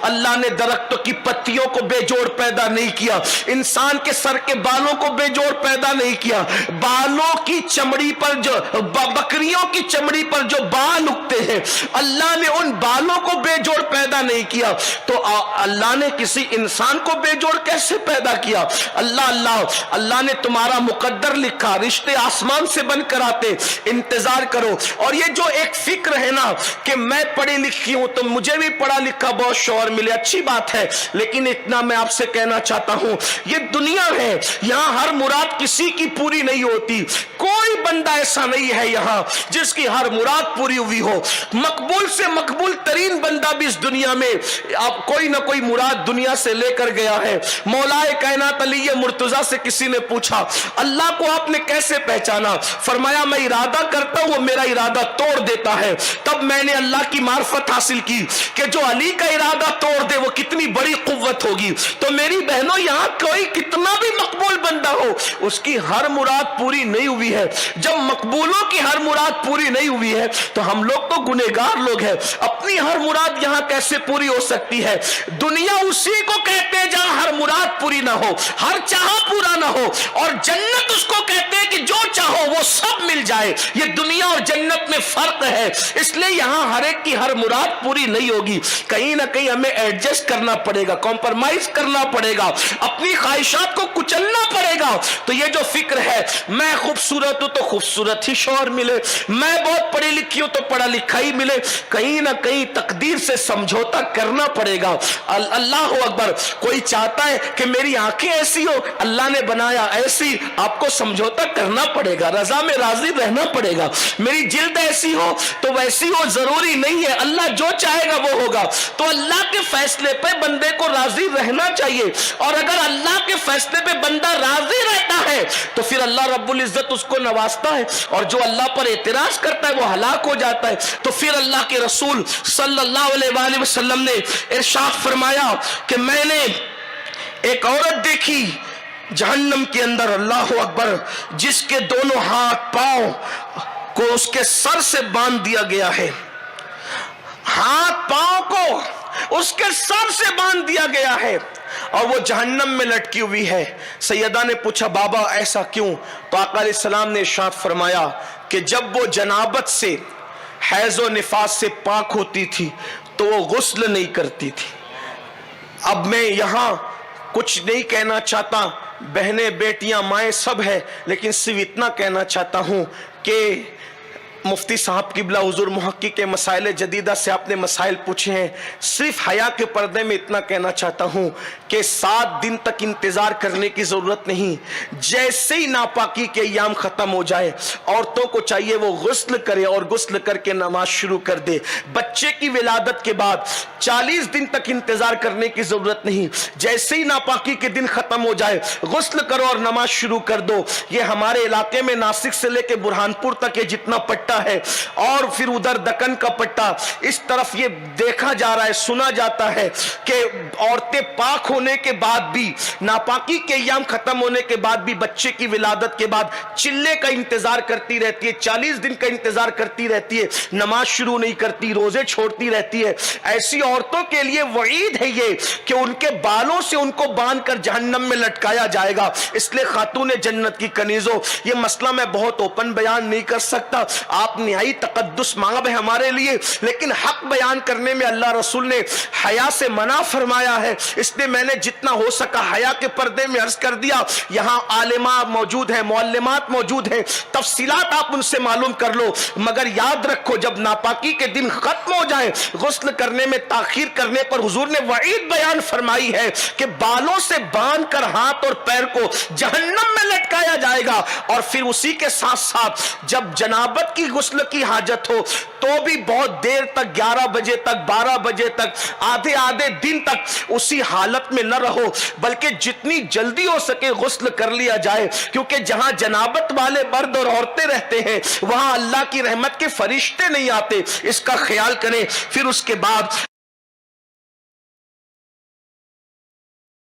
اللہ نے درختوں کی پتیوں کو بے جوڑ پیدا نہیں کیا, انسان کے سر کے بالوں کو بے جوڑ پیدا نہیں کیا. بالوں کی چمڑی پر جو بکریوں کی چمڑی پر جو بال اگتے ہیں, اللہ نے ان بالوں کو بے جوڑ پیدا نہیں کیا, تو اللہ نے کسی انسان کو بے جوڑ کیسے پیدا کیا؟ اللہ نے تمہارا مقدر لکھا, رشتے آسمان سے بن کر آتے, انتظار کرو. اور یہ جو ایک فکر ہے نا کہ میں پڑھی لکھی ہوں تو مجھے بھی پڑھا لکھا بہت شوہر ملے, اچھی بات ہے, لیکن اتنا میں آپ سے کہنا چاہتا ہوں, یہ دنیا ہے, یہاں ہر مراد کسی کی پوری نہیں ہوتی. کوئی بندہ ایسا نہیں ہے یہاں جس کی ہر مراد پوری ہوئی ہو. مقبول سے مقبول ترین بندہ بھی اس دنیا میں آپ کوئی نہ کوئی مراد دنیا سے لے کر گیا ہے. مولا کائنات علی مرتضیٰ سے کسی نے پوچھا, اللہ کو آپ نے کیسے پہچانا؟ فرمایا میں ارادہ کرتا ہوں, وہ میرا ارادہ توڑ دیتا ہے. تب میں نے اللہ کی معرفت حاصل کی کہ جو علی کا ارادہ توڑ دے وہ کتنی بڑی قوت ہوگی. تو میری بہنوں, یہاں کوئی کتنا بھی مقبول بندہ ہو, اس کی ہر مراد پوری نہیں ہوئی ہے. جب مقبولوں کی ہر مراد پوری نہیں ہوئی ہے تو ہم لوگ تو گنہگار لوگ ہیں. اپنی ہر مراد یہاں کیسے پوری ہو سکتی ہے؟ دنیا اسی کو کہتے ہیں جہاں ہر مراد پوری نہ ہو, ہر چاہا پورا نہ ہو, اور جنت اس کو کہتے ہیں کہ جو چاہو وہ سب مل جائے. یہ دنیا اور جنت میں فرق ہے, اس لیے یہاں ہر ایک کی ہر مراد پوری نہیں ہوگی. کہیں نہ کہیں ہمیں ایڈجسٹ کرنا پڑے گا, کمپرمائز کرنا پڑے گا, اپنی خواہشات کو کچلنا پڑے گا. تو یہ جو فکر ہے, میں خوبصورت ہوں تو خوبصورت ہی شوہر ملے, میں بہت پڑھی لکھی ہوں تو پڑھا لکھا ہی ملے, کہیں نہ کہیں تقدیر سے سمجھوتا کرنا پڑے گا. اللہ اکبر. کوئی چاہتا ہے کہ میری آنکھیں ایسی ہو, اللہ نے بنایا ایسی, آپ کو سمجھوتا کرنا پڑے گا, رضا میں راضی رہنا پڑے گا. میری جلد ایسی ہو تو ویسی ہو ضروری نہیں ہے, اللہ جو چاہے گا وہ ہوگا. تو اللہ کے فیصلے پہ بندے کو راضی رہنا چاہیے, اور اگر اللہ کے فیصلے پہ بندہ راضی رہتا ہے تو پھر اللہ رب العزت اس کو نوازتا ہے, اور جو اللہ پر اعتراض کرتا ہے وہ ہلاک ہو جاتا ہے. تو پھر اللہ کے رسول صلی اللہ علیہ وآلہ وسلم نے ارشاد فرمایا کہ میں نے ایک عورت دیکھی جہنم کے اندر, اللہ اکبر, جس کے دونوں ہاتھ پاؤں کو اس کے سر سے باندھ دیا گیا ہے, ہاتھ پاؤں کو اس کے سر سے باندھ دیا گیا ہے, اور وہ جہنم میں لٹکی ہوئی ہے. سیدہ نے پوچھا بابا ایسا کیوں؟ تو آقا علیہ السلام نے ارشاد فرمایا کہ جب وہ جنابت سے, حیض و نفاس سے پاک ہوتی تھی تو وہ غسل نہیں کرتی تھی. اب میں یہاں کچھ نہیں کہنا چاہتا, بہنیں بیٹیاں مائیں سب ہے, لیکن صرف اتنا کہنا چاہتا ہوں کہ مفتی صاحب قبلہ حضور محقق مسائل جدیدہ سے آپ نے مسائل پوچھے ہیں. صرف حیا کے پردے میں اتنا کہنا چاہتا ہوں کہ 7 دن تک انتظار کرنے کی ضرورت نہیں. جیسے ہی ناپاکی کے ایام ختم ہو جائے, عورتوں کو چاہیے وہ غسل کرے اور غسل کر کے نماز شروع کر دے. بچے کی ولادت کے بعد 40 دن تک انتظار کرنے کی ضرورت نہیں. جیسے ہی ناپاکی کے دن ختم ہو جائے غسل کرو اور نماز شروع کر دو. یہ ہمارے علاقے میں ناسک سے لے کے برہان پور تک یہ جتنا پٹا ہے, اور پھر ادھر دکن کا پٹا, اس طرف یہ دیکھا جا رہا ہے, سنا جاتا ہے کہ عورتیں پاک ہونے کے بعد بھی, ناپاکی کے ایام ختم ہونے کے بعد بھی, بچے کی ولادت کے بعد چلے کا انتظار کرتی رہتی ہے, 40 دن کا انتظار کرتی رہتی ہے, نماز شروع نہیں کرتی, روزے چھوڑتی رہتی ہے. ایسی عورتوں کے لیے وعید ہے یہ کہ ان کے بالوں سے ان کو باندھ کر جہنم میں لٹکایا جائے گا. اس لیے خاتون جنت کی کنیزوں, یہ مسئلہ میں بہت اوپن بیان نہیں کر سکتا, آپ نہائی تقدس مانگ ہے ہمارے لیے, لیکن حق بیان کرنے میں اللہ رسول نے حیا سے منع فرمایا ہے. اس نے میں نے جتنا ہو سکا حیا کے پردے میں عرض کر دیا. یہاں عالمات موجود ہیں, معلمات موجود ہیں, تفصیلات آپ ان سے معلوم کر لو, مگر یاد رکھو جب ناپاکی کے دن ختم ہو جائے غسل کرنے میں تاخیر کرنے پر حضور نے وعید بیان فرمائی ہے کہ بالوں سے باندھ کر ہاتھ اور پیر کو جہنم میں لٹکایا جائے گا. اور پھر اسی کے ساتھ ساتھ جب جنابت کی غسل کی حاجت ہو تو بھی بہت دیر تک, 11 بجے تک, 12 بجے تک, آدھے دن تک اسی حالت میں نہ رہو, بلکہ جتنی جلدی ہو سکے غسل کر لیا جائے, کیونکہ جہاں جنابت والے مرد اور عورتیں رہتے ہیں وہاں اللہ کی رحمت کے فرشتے نہیں آتے, اس کا خیال کریں. پھر اس کے بعد